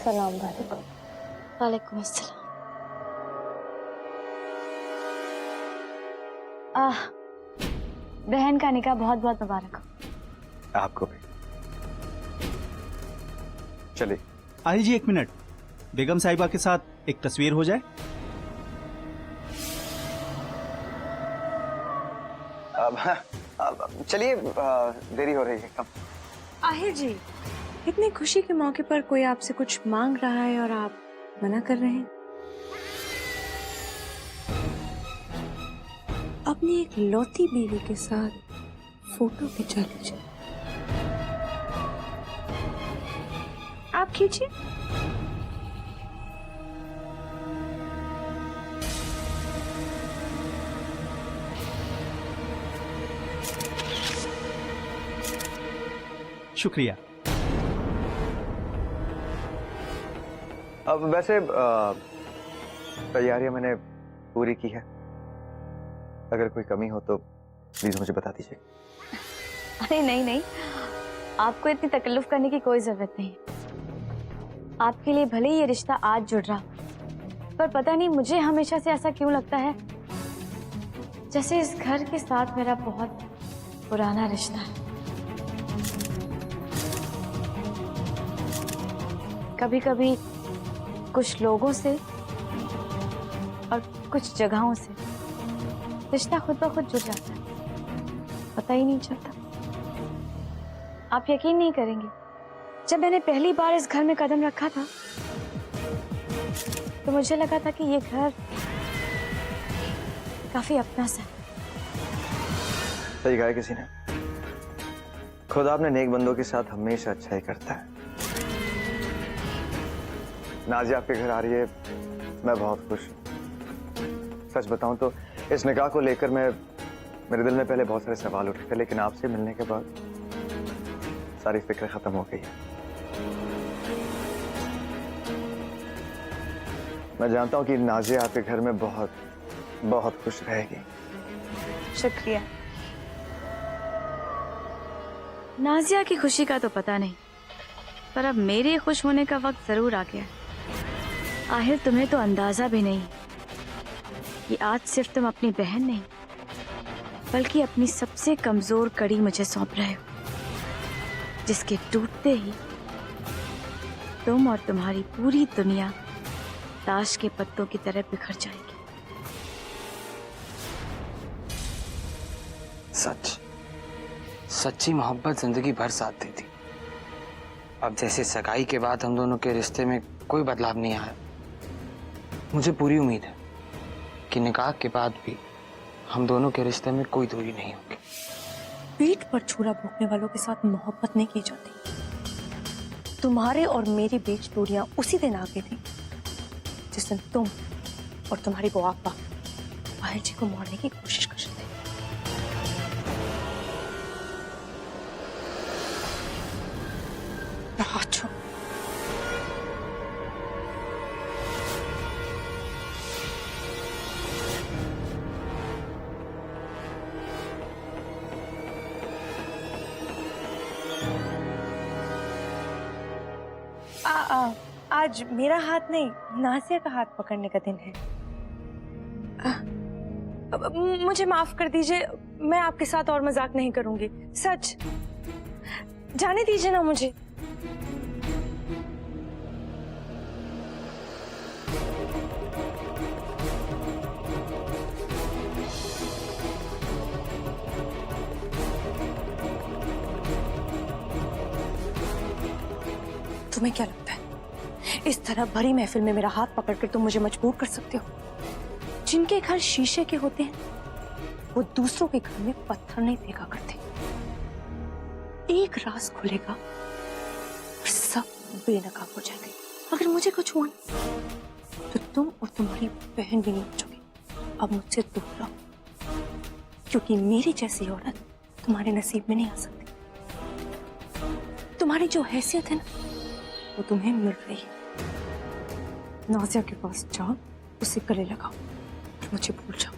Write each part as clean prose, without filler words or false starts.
अस्सलाम वालेकुम। वालेकुम अस्सलाम। बहन का निकाह बहुत बहुत मुबारक हो। आपको भी। चलिए। आहिल जी, 1 मिनट, बेगम साहिबा के साथ एक तस्वीर हो जाए। चलिए, देरी हो रही है। कम। आहिर जी, इतनी खुशी के मौके पर कोई आपसे कुछ मांग रहा है और आप मना कर रहे हैं। अपनी एक लौती बीवी के साथ फोटो खिंचा लीजिए। आप खींचिए। शुक्रिया। अब वैसे तैयारियां मैंने पूरी की है। अगर कोई कमी हो तो प्लीज मुझे बता दीजिए। अरे नहीं नहीं, आपको इतनी तकल्लुफ करने की कोई जरूरत नहीं। आपके लिए भले ही ये रिश्ता आज जुड़ रहा, पर पता नहीं मुझे हमेशा से ऐसा क्यों लगता है जैसे इस घर के साथ मेरा बहुत पुराना रिश्ता है। कभी कभी कुछ लोगों से और कुछ जगहों से रिश्ता खुद ब खुद जुड़ जाता है, पता ही नहीं चलता। आप यकीन नहीं करेंगे, जब मैंने पहली बार इस घर में कदम रखा था तो मुझे लगा था कि ये घर काफी अपना सा है। सही कहा है किसी ने। खुदा अपने नेक बंदों के साथ हमेशा अच्छा ही करता है। नाज़िया आपके घर आ रही है, मैं बहुत खुश हूँ। सच बताऊं तो इस निकाह को लेकर मेरे दिल में पहले बहुत सारे सवाल उठे थे, लेकिन आपसे मिलने के बाद सारी फिक्र खत्म हो गई है। मैं जानता हूं कि नाज़िया आपके घर में बहुत बहुत खुश रहेगी। शुक्रिया। नाज़िया की खुशी का तो पता नहीं, पर अब मेरे खुश होने का वक्त जरूर आ गया है। आखिर तुम्हें तो अंदाजा भी नहीं कि आज सिर्फ तुम अपनी बहन नहीं बल्कि अपनी सबसे कमजोर कड़ी मुझे सौंप रहे हो, जिसके टूटते ही तुम और तुम्हारी पूरी दुनिया ताश के पत्तों की तरह बिखर जाएगी। सच, सच्ची मोहब्बत जिंदगी भर साथ देती। अब जैसे सगाई के बाद हम दोनों के रिश्ते में कोई बदलाव नहीं आया, मुझे पूरी उम्मीद है कि निकाह के बाद भी हम दोनों के रिश्ते में कोई दूरी नहीं होगी। पीठ पर छुरा भोंकने वालों के साथ मोहब्बत नहीं की जाती। तुम्हारे और मेरे बीच दूरियां उसी दिन आ गई थी जिस दिन तुम और तुम्हारी वो आपा आहिर जी को मारने की कोशिश कर रहे थे। अच्छा, आज मेरा हाथ नहीं, नाज़िया का हाथ पकड़ने का दिन है। मुझे माफ कर दीजिए, मैं आपके साथ और मजाक नहीं करूंगी। सच, जाने दीजिए ना मुझे। तुम्हें क्या लगता है इस तरह भरी महफिल में मेरा हाथ पकड़कर तुम मुझे मजबूर कर सकते हो? जिनके घर शीशे के होते हैं वो दूसरों के घर में पत्थर नहीं फेंका करते। एक राज खुलेगा और सब बेनकाब हो जाएंगे। अगर मुझे कुछ हुआ तो तुम और तुम्हारी बहन भी नहीं बचोगे। अब मुझसे दूर रहो, क्योंकि मेरी जैसी औरत तुम्हारे नसीब में नहीं आ सकती। तुम्हारी जो हैसियत है ना, वो तुम्हें मिल रही है। नाज़िया के पास जाओ, उसे गले लगाओ और मुझे भूल जाओ।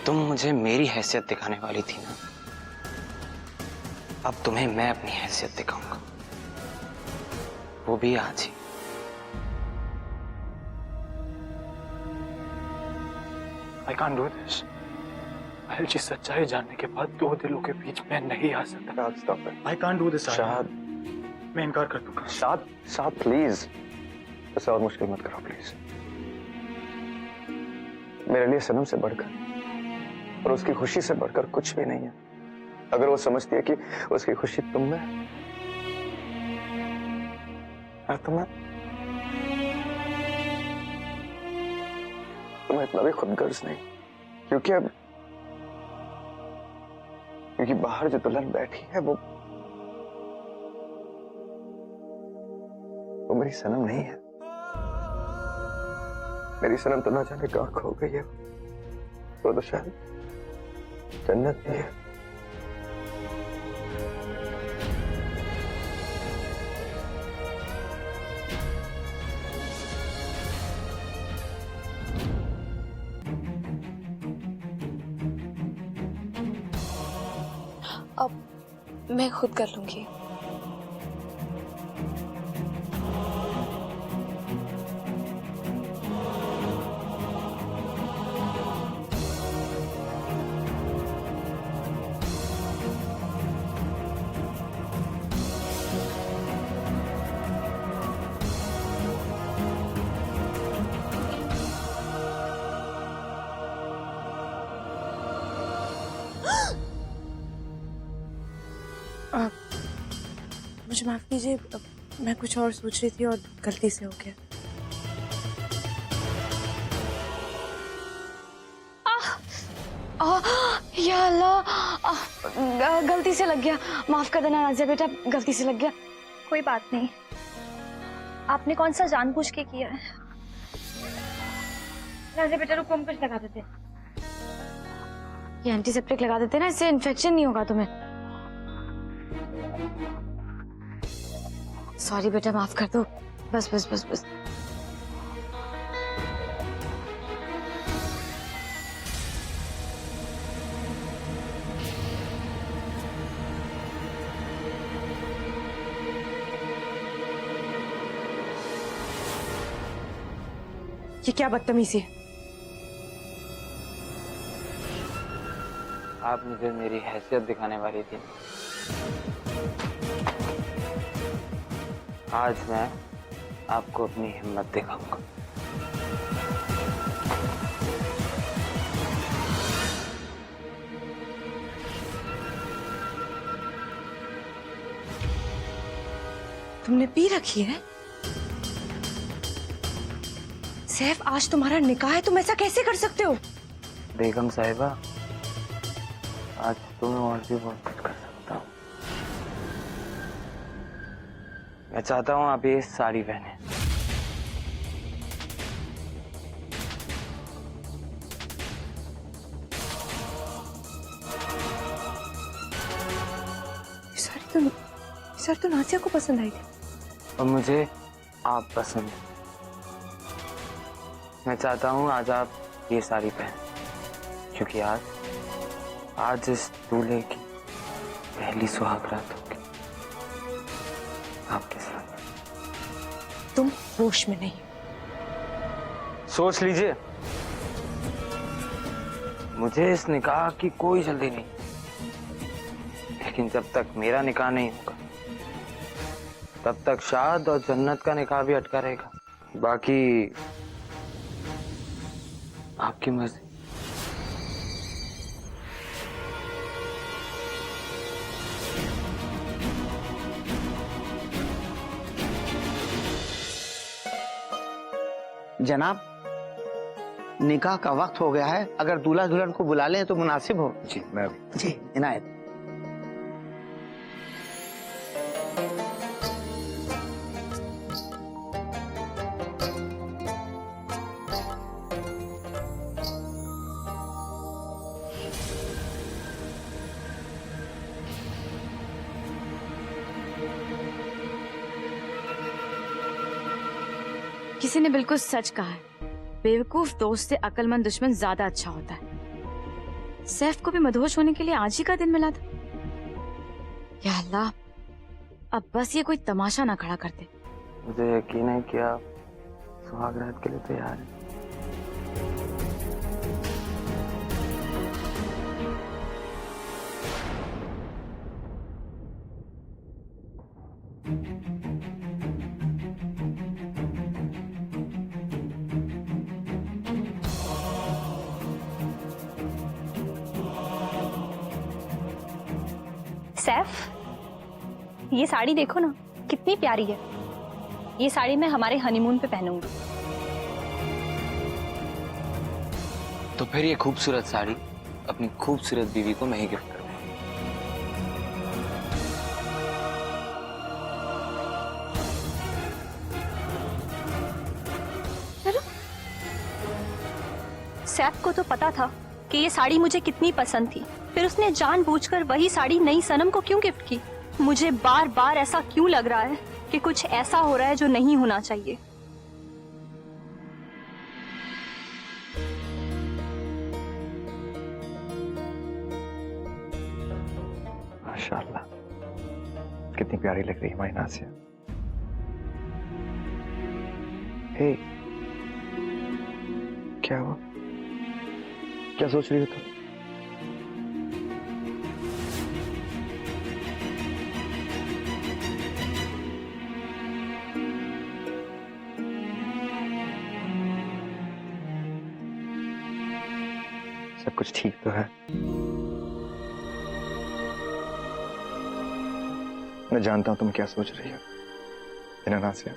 तुम मुझे मेरी हैसियत दिखाने वाली थी ना, अब तुम्हें मैं अपनी हैसियत दिखाऊंगा, वो भी आज ही। I can't do this. महल जी, सच्चाई जानने के बाद दो दिलों के बीच में नहीं आ सकता। शाद stop it. I can't do this. शाद, मैं इनकार कर दूंगा। शाद, शाद प्लीज, इसे और मुश्किल मत करो प्लीज। मेरे लिए सनम से बढ़कर और उसकी खुशी से बढ़कर कुछ भी नहीं है। अगर वो समझती है कि उसकी खुशी तुम में है, तुम्हें इतना भी खुदगर्ज नहीं, क्योंकि बाहर जो दुल्हन बैठी है वो मेरी सनम नहीं है। मेरी सनम तो ना जाने कहाँ खो गई है, वो तो शायद जन्नत में है। अब मैं खुद कर लूंगी। मुझे माफ कीजिए, मैं कुछ और सोच रही थी और गलती से हो गया। या अल्लाह, गलती से लग गया। माफ कर देना नाजिया बेटा, गलती से लग गया। कोई बात नहीं, आपने कौन सा जानबूझ के किया है? नाजिया बेटा रुको, हम कुछ लगा देते हैं। ये एंटीसेप्टिक लगा देते हैं ना, इससे इन्फेक्शन नहीं होगा तुम्हें। सॉरी बेटा, माफ कर दो। बस बस बस बस। ये क्या बदतमीजी है? आप मुझे मेरी हैसियत दिखाने वाली थी। आज मैं आपको अपनी हिम्मत दिखाऊंगा। तुमने पी रखी है? सैफ, आज तुम्हारा निकाह है, तुम ऐसा कैसे कर सकते हो? बेगम साहिबा, आज तो मैं और भी बहुत कुछ कर सकता हूँ। मैं चाहता हूँ आप ये साड़ी पहने। ये साड़ी तो नाजिया को पसंद आई थी। और मुझे आप पसंद है। मैं चाहता हूँ आज आप ये साड़ी पहने, क्योंकि आज इस दूल्हे की पहली सुहाग रात होगी आपके साथ। तुम होश में नहीं। सोच लीजिए, मुझे इस निकाह की कोई जल्दी नहीं, लेकिन जब तक मेरा निकाह नहीं होगा तब तक शाद और जन्नत का निकाह भी अटका रहेगा। बाकी आपकी मर्जी। जनाब, निकाह का वक्त हो गया है, अगर दूल्हा दुल्हन को बुला लें तो मुनासिब हो। जी मैं जी इनायत। किसी ने बिल्कुल सच कहा है, बेवकूफ दोस्त से अक्लमंद दुश्मन ज्यादा अच्छा होता है। सैफ को भी मदहोश होने के लिए आज ही का दिन मिला था। या अल्लाह, अब बस ये कोई तमाशा ना खड़ा करते। मुझे यकीन है कि आप सुहागरात के लिए तैयार हैं। सैफ, ये साड़ी देखो ना, कितनी प्यारी है। ये साड़ी मैं हमारे हनीमून पे पहनूंगी। तो फिर ये खूबसूरत साड़ी अपनी खूबसूरत बीवी को मैं ही गिफ्ट करूंगा। सैफ को तो पता था कि ये साड़ी मुझे कितनी पसंद थी, फिर उसने जानबूझकर वही साड़ी नई सनम को क्यों गिफ्ट की? मुझे बार बार ऐसा क्यों लग रहा है कि कुछ ऐसा हो रहा है जो नहीं होना चाहिए। माशाल्लाह, कितनी प्यारी लग रही है हमारी नाज़िया। हे, क्या हुआ? क्या सोच रही हो तुम? सब कुछ ठीक तो है? मैं जानता हूं तुम क्या सोच रही हो, है ना नाज़िया?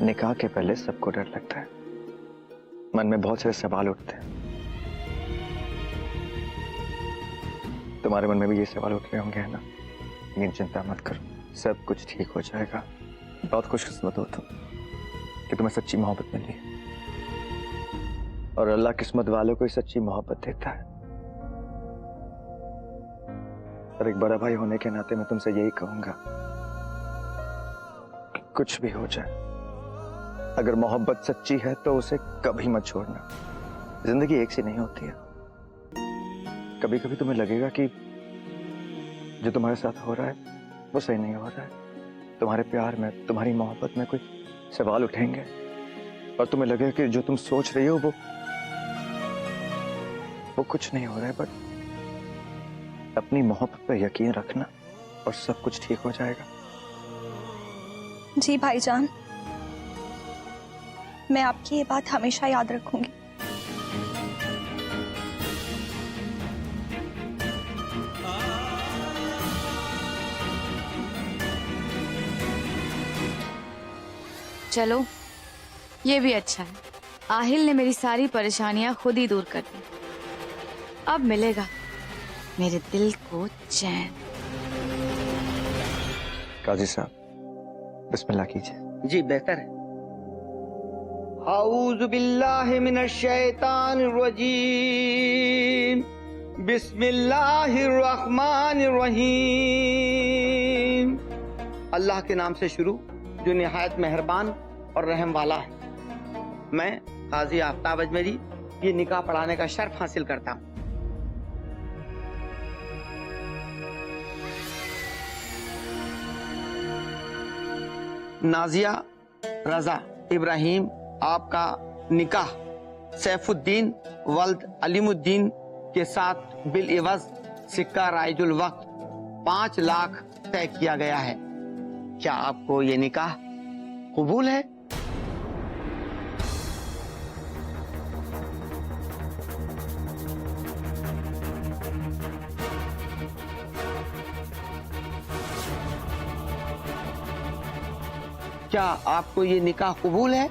निकाह के पहले सबको डर लगता है, मन में बहुत सारे सवाल उठते हैं। तुम्हारे मन में भी ये सवाल उठ रहे होंगे, है ना? लेकिन चिंता मत करो, सब कुछ ठीक हो जाएगा। बहुत खुशकिस्मत हो तुम कि तुम्हें सच्ची मोहब्बत मिली है, और अल्लाह किस्मत वालों को ही सच्ची मोहब्बत देता है। और एक बड़ा भाई होने के नाते मैं तुमसे यही कहूंगा कि कुछ भी हो जाए, अगर मोहब्बत सच्ची है तो उसे कभी मत छोड़ना। जिंदगी एक सी नहीं होती है। कभी कभी तुम्हें लगेगा कि जो तुम्हारे साथ हो रहा है वो सही नहीं हो रहा है। तुम्हारे प्यार में, तुम्हारी मोहब्बत में कुछ सवाल उठेंगे और तुम्हें लगेगा कि जो तुम सोच रही हो वो कुछ नहीं हो रहा है। बट अपनी मोहब्बत पर यकीन रखना और सब कुछ ठीक हो जाएगा। जी भाईजान, मैं आपकी ये बात हमेशा याद रखूंगी। चलो, ये भी अच्छा है। आहिल ने मेरी सारी परेशानियां खुद ही दूर कर दी। अब मिलेगा मेरे दिल को चैन। काजी साहब, बिस्मिल्लाह कीजिए। जी बेहतर है। औज़ु बिल्लाहि मिनश शैतानिर रजीम, बिस्मिल्लाहिर रहमानिर रहीम। अल्लाह के नाम से शुरू जो निहायत मेहरबान और रहम वाला है। मैं काजी आफ्ताब अजमेरी ये निकाह पढ़ाने का शर्फ हासिल करता हूँ। नाजिया रजा इब्राहिम, आपका निकाह सैफुद्दीन वल्द अलीमुद्दीन के साथ बिल इवज सिक्का राइजुल वक्त 5 लाख तय किया गया है। क्या आपको ये निकाह कबूल है? क्या आपको ये निकाह कबूल है?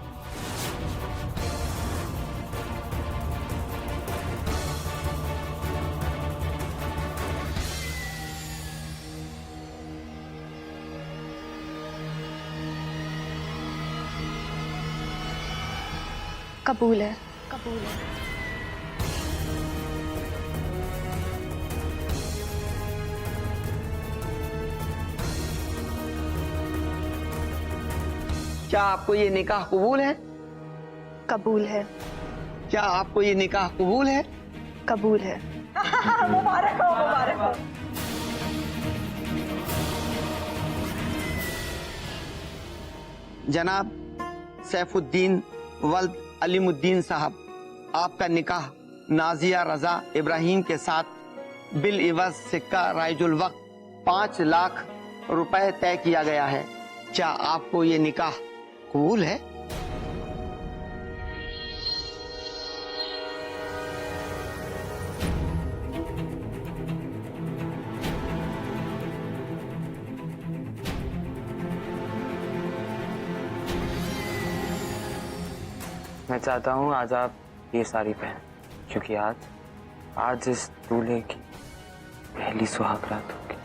कबूल है, कबूल है। क्या आपको ये निकाह कबूल है? कबूल है, क्या आपको ये निकाह कबूल है? कबूल है। मुबारक हो, मुबारक हो। जनाब सैफुद्दीन वल्द अलीमुद्दीन साहब, आपका निकाह नाजिया रजा इब्राहिम के साथ बिल इवज सिक्का राइजुल वक्त 5 लाख रुपए तय किया गया है। क्या आपको ये निकाह कबूल है? मैं चाहता हूँ आज आप ये साड़ी पहन, क्योंकि आज इस दूल्हे की पहली सुहाग रात होगी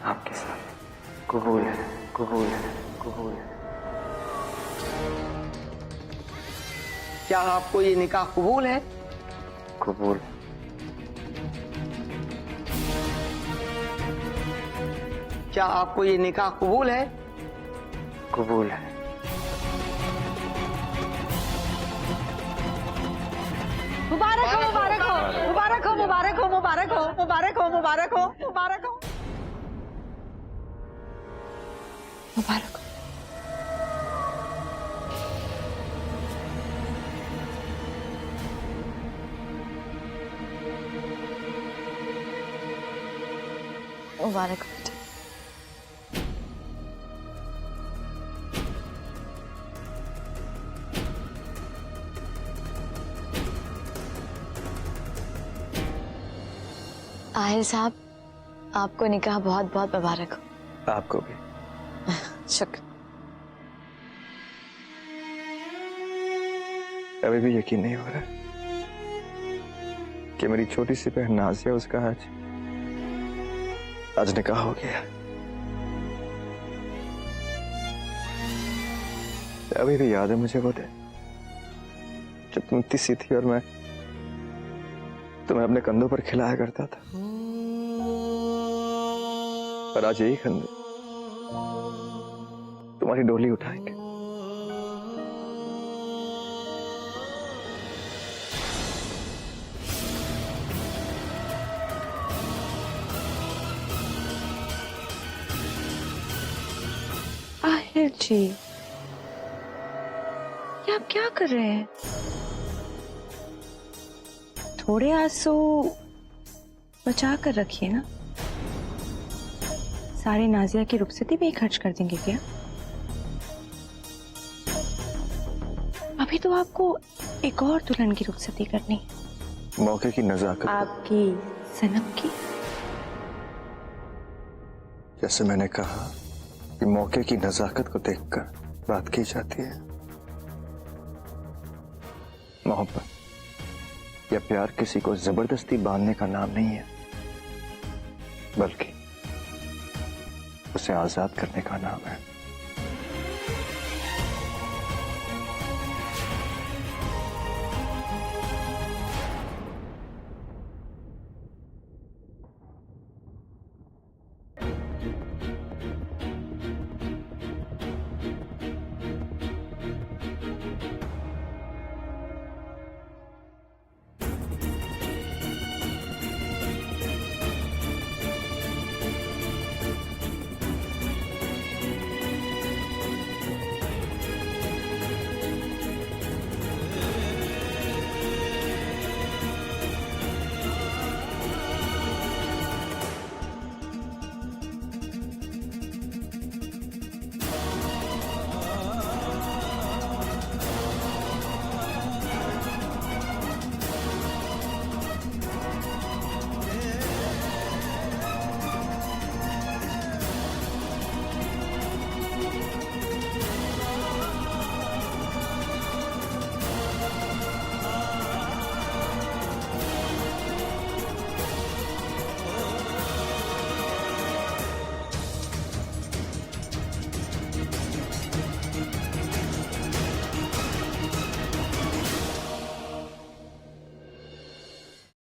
आपके साथ। कबूल है, कबूल है, कबूल है। क्या आपको ये निकाह कबूल है? कबूल। क्या आपको ये निकाह कबूल है? कबूल है। मुबारक हो, मुबारक हो, मुबारक हो, मुबारक हो, मुबारक हो, मुबारक हो, मुबारक हो, मुबारक हो, मुबारक हो। मुबारक हो बेटा। आहिल साहब, आपको निकाह बहुत बहुत मुबारक हो। आपको भी। शुक्र। अभी भी यकीन नहीं हो रहा कि मेरी छोटी सी बहन नाजिया, उसका आज निकाह हो गया। अभी भी याद है मुझे वो दिन जब तुम इतनी सी थी और मैं तुम्हें अपने कंधों पर खिलाया करता था, और आज यही कंधे तुम्हारी डोली उठाएंगे। आहिर जी, ये आप क्या कर रहे हैं? थोड़े आंसू बचा कर रखिए ना। सारे नाजिया की रुखसती पे ही खर्च कर देंगे क्या? अभी तो आपको एक और दुल्हन की रुखसती करनी है, मौके की नजाकत। आपकी सनम की। जैसे मैंने कहा कि मौके की नजाकत को देखकर बात की जाती है। मोहब्बत या प्यार किसी को जबरदस्ती बांधने का नाम नहीं है, बल्कि उसे आजाद करने का नाम है।